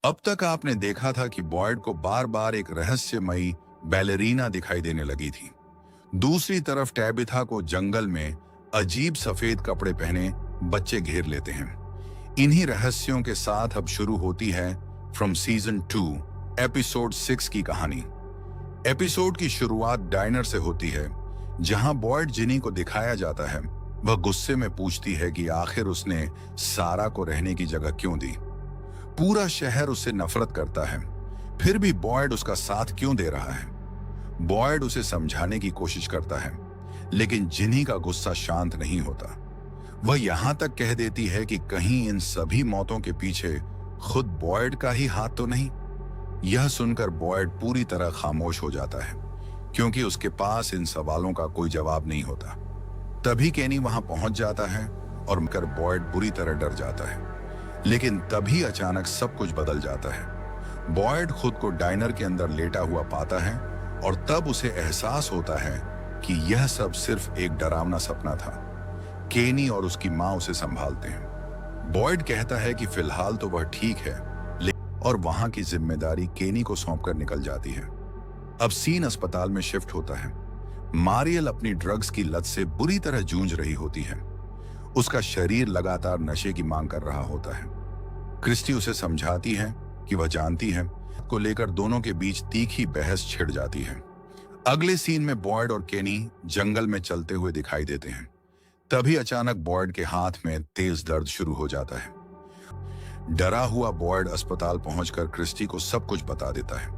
अब तक आपने देखा था कि बॉयड को बार बार एक रहस्यमयी बैलेरीना दिखाई देने लगी थी। दूसरी तरफ टैबिथा को जंगल में अजीब सफेद कपड़े पहने बच्चे घेर लेते हैं। इन्हीं रहस्यों के साथ अब शुरू होती है फ्रॉम सीजन 2 एपिसोड 6 की कहानी। एपिसोड की शुरुआत डाइनर से होती है, जहां बॉयड जिनी को दिखाया जाता है। वह गुस्से में पूछती है कि आखिर उसने सारा को रहने की जगह क्यों दी। पूरा शहर उससे नफरत करता है, फिर भी बॉयड उसका साथ क्यों दे रहा है। बॉयड उसे समझाने की कोशिश करता है, लेकिन जिनी का गुस्सा शांत नहीं होता। वह यहां तक कह देती है कि कहीं इन सभी मौतों के पीछे खुद बॉयड का ही हाथ तो नहीं। यह सुनकर बॉयड पूरी तरह खामोश हो जाता है, क्योंकि उसके पास इन सवालों का कोई जवाब नहीं होता। तभी केनी वहां पहुंच जाता है और बॉयड बुरी तरह डर जाता है। लेकिन तभी अचानक सब कुछ बदल जाता है। बॉयड खुद को डाइनर के अंदर लेटा हुआ पाता है और तब उसे एहसास होता है कि यह सब सिर्फ एक डरावना सपना था। केनी और उसकी मां उसे संभालते हैं। बॉयड कहता है कि फिलहाल तो वह ठीक है, और वहां की जिम्मेदारी केनी को सौंपकर निकल जाती है। अब सीन अस्पताल में शिफ्ट होता है। मारियल अपनी ड्रग्स की लत से बुरी तरह जूझ रही होती है। उसका शरीर लगातार नशे की मांग कर रहा होता है। क्रिस्टी उसे समझाती है कि वह जानती है को लेकर दोनों के बीच तीखी बहस छिड़ जाती है। अगले सीन में बॉयड और केनी जंगल में चलते हुए दिखाई देते हैं। तभी अचानक बॉयड के हाथ में तेज दर्द शुरू हो जाता है। डरा हुआ बॉयड अस्पताल पहुंचकर क्रिस्टी को सब कुछ बता देता है।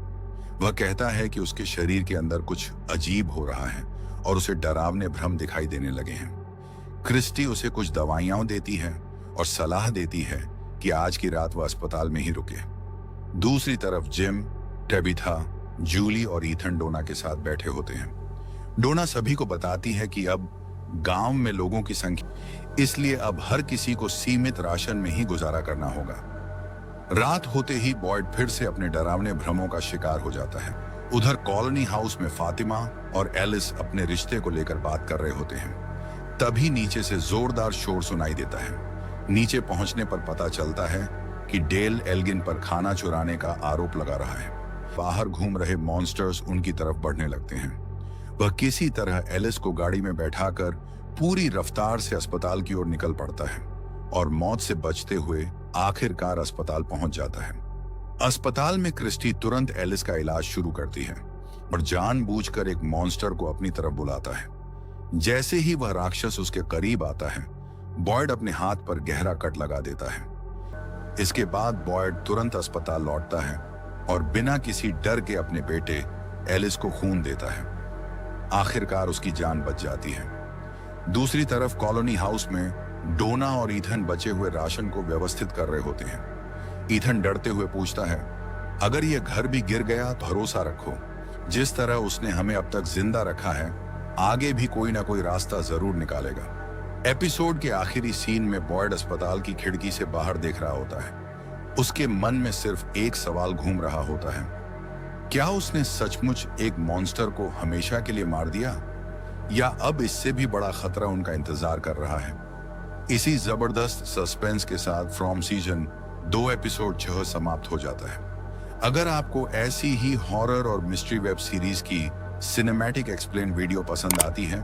वह कहता है कि उसके शरीर के अंदर कुछ अजीब हो रहा है और उसे डरावने भ्रम दिखाई देने लगे हैं। क्रिस्टी उसे कुछ दवाइयां देती है और सलाह देती है कि आज की रात वह अस्पताल में ही रुके। दूसरी तरफ जिम, टेबिथा, जूली और ईथन डोना के साथ बैठे होते हैं। डोना सभी को बताती है कि अब गांव में लोगों की संख्या, इसलिए अब हर किसी को सीमित राशन में ही गुजारा करना होगा। रात होते ही बॉयड फिर से अपने डरावने भ्रमों का शिकार हो जाता है। उधर कॉलोनी हाउस में फातिमा और एलिस अपने रिश्ते को लेकर बात कर रहे होते हैं। तभी नीचे से जोरदार शोर सुनाई देता है। नीचे पहुंचने पर पता चलता है कि डेल एल्गिन पर खाना चुराने का आरोप लगा रहा है। बाहर घूम रहे मॉन्स्टर्स उनकी तरफ बढ़ने लगते हैं। वह किसी तरह एलिस को गाड़ी में बैठाकर पूरी रफ्तार से अस्पताल की ओर निकल पड़ता है और मौत से बचते हुए आखिरकार अस्पताल पहुंच जाता है। अस्पताल में क्रिस्टी तुरंत एलिस का इलाज शुरू करती है और जानबूझकर एक मॉन्स्टर को अपनी तरफ बुलाता है। जैसे ही वह राक्षस उसके करीब आता है, बॉयड अपने हाथ पर गहरा कट लगा देता है। इसके बाद बॉयड तुरंत अस्पताल लौटता है और बिना किसी डर के अपने बेटे एलिस को खून देता है। आखिरकार उसकी जान बच जाती है। दूसरी तरफ कॉलोनी हाउस में डोना और ईथन बचे हुए राशन को व्यवस्थित कर रहे होते हैं। ईथन डरते हुए पूछता है, अगर यह घर भी गिर गया तो भरोसा रखो, जिस तरह उसने हमें अब तक जिंदा रखा है, आगे भी कोई ना कोई रास्ता जरूर निकालेगा। एपिसोड के आखिरी सीन में बॉयड अस्पताल की खिड़की से बाहर देख रहा होता है। उसके मन में सिर्फ एक सवाल घूम रहा होता है, क्या उसने सचमुच एक मॉन्स्टर को हमेशा के लिए मार दिया, या अब इससे भी बड़ा खतरा उनका इंतजार कर रहा है। इसी जबरदस्त सस्पेंस के साथ फ्रॉम सीजन 2 एपिसोड 6 समाप्त हो जाता है। अगर आपको ऐसी ही हॉरर और मिस्ट्री वेब सीरीज की सिनेमैटिक एक्सप्लेन वीडियो पसंद आती है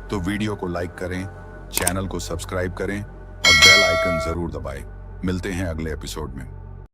तो वीडियो को लाइक करें, चैनल को सब्सक्राइब करें और बेल आइकन जरूर दबाएं। मिलते हैं अगले एपिसोड में।